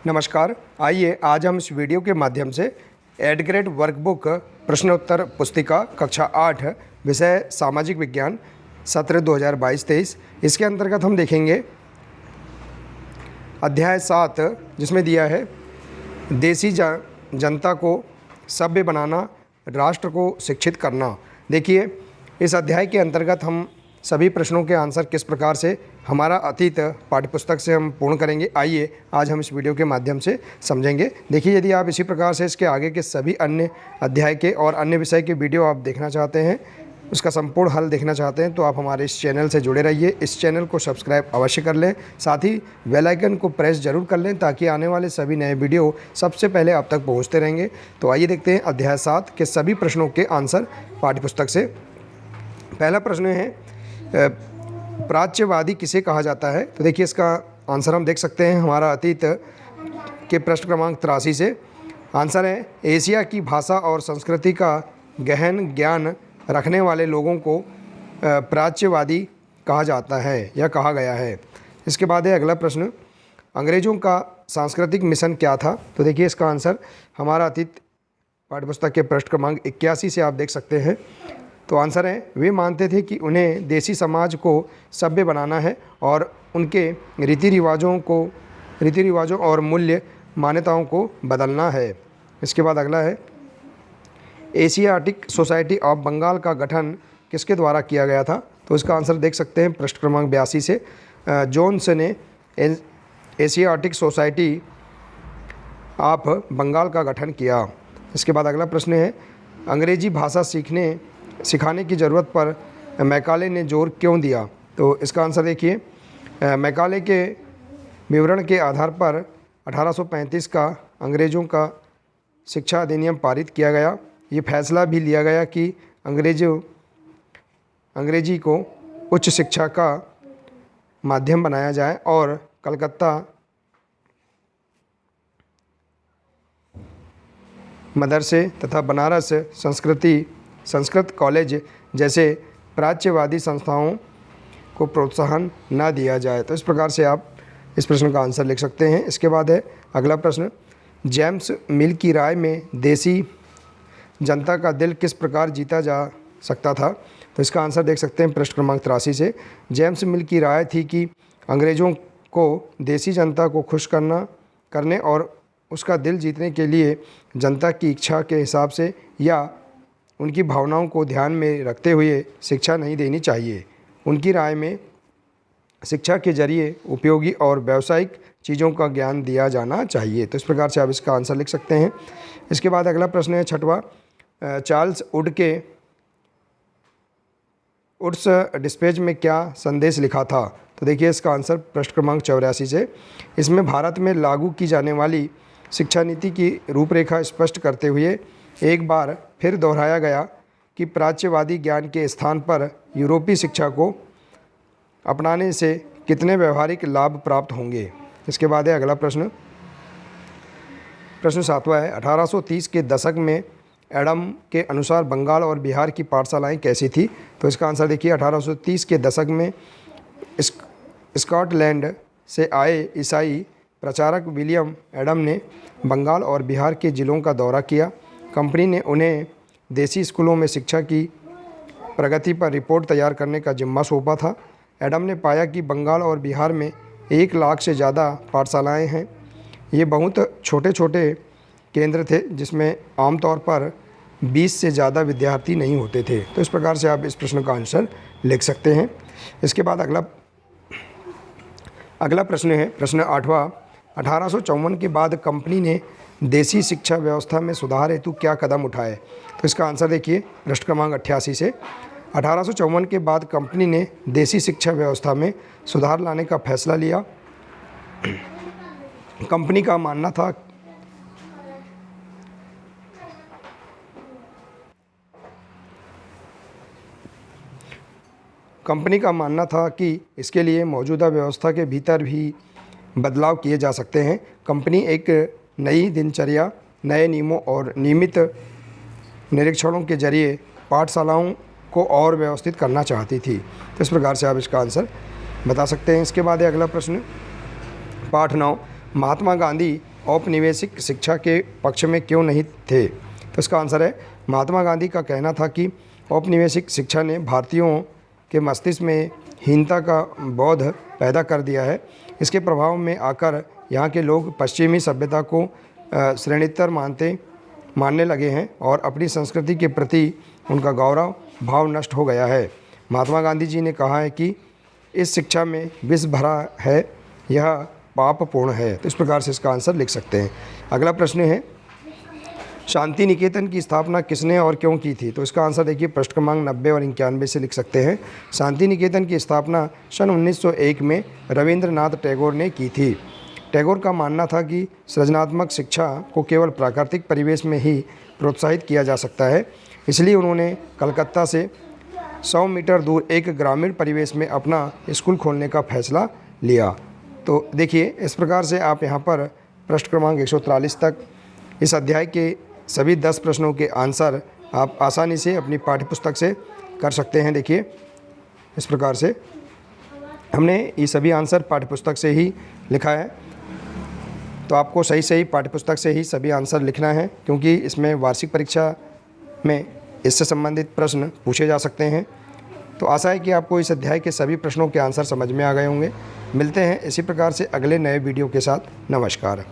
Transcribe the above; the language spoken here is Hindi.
नमस्कार। आइए आज हम इस वीडियो के माध्यम से एड ग्रेड वर्कबुक प्रश्नोत्तर पुस्तिका कक्षा 8 विषय सामाजिक विज्ञान सत्र 2022-23 इसके अंतर्गत हम देखेंगे अध्याय 7 जिसमें दिया है देसी जनता को सभ्य बनाना, राष्ट्र को शिक्षित करना। देखिए, इस अध्याय के अंतर्गत हम सभी प्रश्नों के आंसर किस प्रकार से हमारा अतीत पाठ्यपुस्तक से हम पूर्ण करेंगे। आइए आज हम इस वीडियो के माध्यम से समझेंगे। देखिए, यदि आप इसी प्रकार से इसके आगे के सभी अन्य अध्याय के और अन्य विषय के वीडियो आप देखना चाहते हैं, उसका संपूर्ण हल देखना चाहते हैं, तो आप हमारे इस चैनल से जुड़े रहिए। इस चैनल को सब्सक्राइब अवश्य कर लें, साथ ही बेल आइकन को प्रेस जरूर कर लें ताकि आने वाले सभी नए वीडियो सबसे पहले आप तक पहुँचते रहेंगे। तो आइए देखते हैं अध्याय 7 के सभी प्रश्नों के आंसर पाठ्यपुस्तक से। पहला प्रश्न है प्राच्यवादी किसे कहा जाता है। तो देखिए, इसका आंसर हम देख सकते हैं हमारा अतीत के प्रश्न क्रमांक 83 से। आंसर है एशिया की भाषा और संस्कृति का गहन ज्ञान रखने वाले लोगों को प्राच्यवादी कहा जाता है या कहा गया है। इसके बाद है अगला प्रश्न, अंग्रेज़ों का सांस्कृतिक मिशन क्या था। तो देखिए, इसका आंसर हमारा अतीत पाठ्यपुस्तक के प्रश्न क्रमांक 81 से आप देख सकते हैं। तो आंसर है वे मानते थे कि उन्हें देसी समाज को सभ्य बनाना है और उनके रीति रिवाजों और मूल्य मान्यताओं को बदलना है। इसके बाद अगला है एशियाटिक सोसाइटी ऑफ बंगाल का गठन किसके द्वारा किया गया था। तो इसका आंसर देख सकते हैं प्रश्न क्रमांक 82 से। जोन्स ने एशियाटिक सोसाइटी ऑफ बंगाल का गठन किया। इसके बाद अगला प्रश्न है अंग्रेजी भाषा सिखाने की ज़रूरत पर मैकाले ने जोर क्यों दिया। तो इसका आंसर देखिए, मैकाले के विवरण के आधार पर 1835 का अंग्रेज़ों का शिक्षा अधिनियम पारित किया गया। ये फैसला भी लिया गया कि अंग्रेजी को उच्च शिक्षा का माध्यम बनाया जाए और कलकत्ता मदरसे तथा बनारस संस्कृत कॉलेज जैसे प्राच्यवादी संस्थाओं को प्रोत्साहन न दिया जाए। तो इस प्रकार से आप इस प्रश्न का आंसर लिख सकते हैं। इसके बाद है अगला प्रश्न, जेम्स मिल की राय में देसी जनता का दिल किस प्रकार जीता जा सकता था। तो इसका आंसर देख सकते हैं प्रश्न क्रमांक 83 से। जेम्स मिल की राय थी कि अंग्रेज़ों को देसी जनता को खुश करने और उसका दिल जीतने के लिए जनता की इच्छा के हिसाब से या उनकी भावनाओं को ध्यान में रखते हुए शिक्षा नहीं देनी चाहिए। उनकी राय में शिक्षा के जरिए उपयोगी और व्यावसायिक चीज़ों का ज्ञान दिया जाना चाहिए। तो इस प्रकार से आप इसका आंसर लिख सकते हैं। इसके बाद अगला प्रश्न है छठवां, चार्ल्स वुड्स डिस्पैच में क्या संदेश लिखा था। तो देखिए, इसका आंसर प्रश्न क्रमांक 84 से। इसमें भारत में लागू की जाने वाली शिक्षा नीति की रूपरेखा स्पष्ट करते हुए एक बार फिर दोहराया गया कि प्राच्यवादी ज्ञान के स्थान पर यूरोपीय शिक्षा को अपनाने से कितने व्यवहारिक लाभ प्राप्त होंगे। इसके बाद है अगला प्रश्न 7वां है 1830 के दशक में एडम के अनुसार बंगाल और बिहार की पाठशालाएं कैसी थी। तो इसका आंसर देखिए, 1830 के दशक में स्कॉटलैंड से आए ईसाई प्रचारक विलियम एडम ने बंगाल और बिहार के ज़िलों का दौरा किया। कंपनी ने उन्हें देसी स्कूलों में शिक्षा की प्रगति पर रिपोर्ट तैयार करने का जिम्मा सौंपा था। एडम ने पाया कि बंगाल और बिहार में 1 लाख से ज़्यादा पाठशालाएं हैं। ये बहुत छोटे छोटे केंद्र थे जिसमें आमतौर पर 20 से ज़्यादा विद्यार्थी नहीं होते थे। तो इस प्रकार से आप इस प्रश्न का आंसर लिख सकते हैं। इसके बाद अगला प्रश्न है प्रश्न 8वां, 1854 के बाद कंपनी ने देसी शिक्षा व्यवस्था में सुधार हेतु क्या कदम उठाए। तो इसका आंसर देखिए प्रश्न क्रमांक 88 से। 1854 के बाद कंपनी ने देसी शिक्षा व्यवस्था में सुधार लाने का फैसला लिया। कंपनी का मानना था कि इसके लिए मौजूदा व्यवस्था के भीतर भी बदलाव किए जा सकते हैं। कंपनी एक नई दिनचर्या, नए नियमों और नियमित निरीक्षणों के जरिए पाठशालाओं को और व्यवस्थित करना चाहती थी। तो इस प्रकार से आप इसका आंसर बता सकते हैं। इसके बाद है अगला प्रश्न पाठ 9, महात्मा गांधी औपनिवेशिक शिक्षा के पक्ष में क्यों नहीं थे? तो इसका आंसर है, महात्मा गांधी का कहना था कि औपनिवेशिक शिक्षा ने भारतीयों के मस्तिष्क में हीनता का बोध पैदा कर दिया है। इसके प्रभाव में आकर यहाँ के लोग पश्चिमी सभ्यता को श्रेणीतर मानने लगे हैं और अपनी संस्कृति के प्रति उनका गौरव भाव नष्ट हो गया है। महात्मा गांधी जी ने कहा है कि इस शिक्षा में विष भरा है, यह पापपूर्ण है। तो इस प्रकार से इसका आंसर लिख सकते हैं। अगला प्रश्न है, शांति निकेतन की स्थापना किसने और क्यों की थी? तो इसका आंसर देखिए पृष्ठ क्रमांक 90 और 91 से लिख सकते हैं। शांति निकेतन की स्थापना सन 1901 में रविंद्रनाथ टैगोर ने की थी। टैगोर का मानना था कि सृजनात्मक शिक्षा को केवल प्राकृतिक परिवेश में ही प्रोत्साहित किया जा सकता है, इसलिए उन्होंने कलकत्ता से 100 मीटर दूर एक ग्रामीण परिवेश में अपना स्कूल खोलने का फैसला लिया। तो देखिए इस प्रकार से आप यहाँ पर पृष्ठ क्रमांक 143 तक इस अध्याय के सभी 10 प्रश्नों के आंसर आप आसानी से अपनी पाठ्यपुस्तक से कर सकते हैं। देखिए इस प्रकार से हमने ये सभी आंसर पाठ्यपुस्तक से ही लिखा है, तो आपको सही पाठ्यपुस्तक से ही सभी आंसर लिखना है, क्योंकि इसमें वार्षिक परीक्षा में इससे संबंधित प्रश्न पूछे जा सकते हैं। तो आशा है कि आपको इस अध्याय के सभी प्रश्नों के आंसर समझ में आ गए होंगे। मिलते हैं इसी प्रकार से अगले नए वीडियो के साथ। नमस्कार।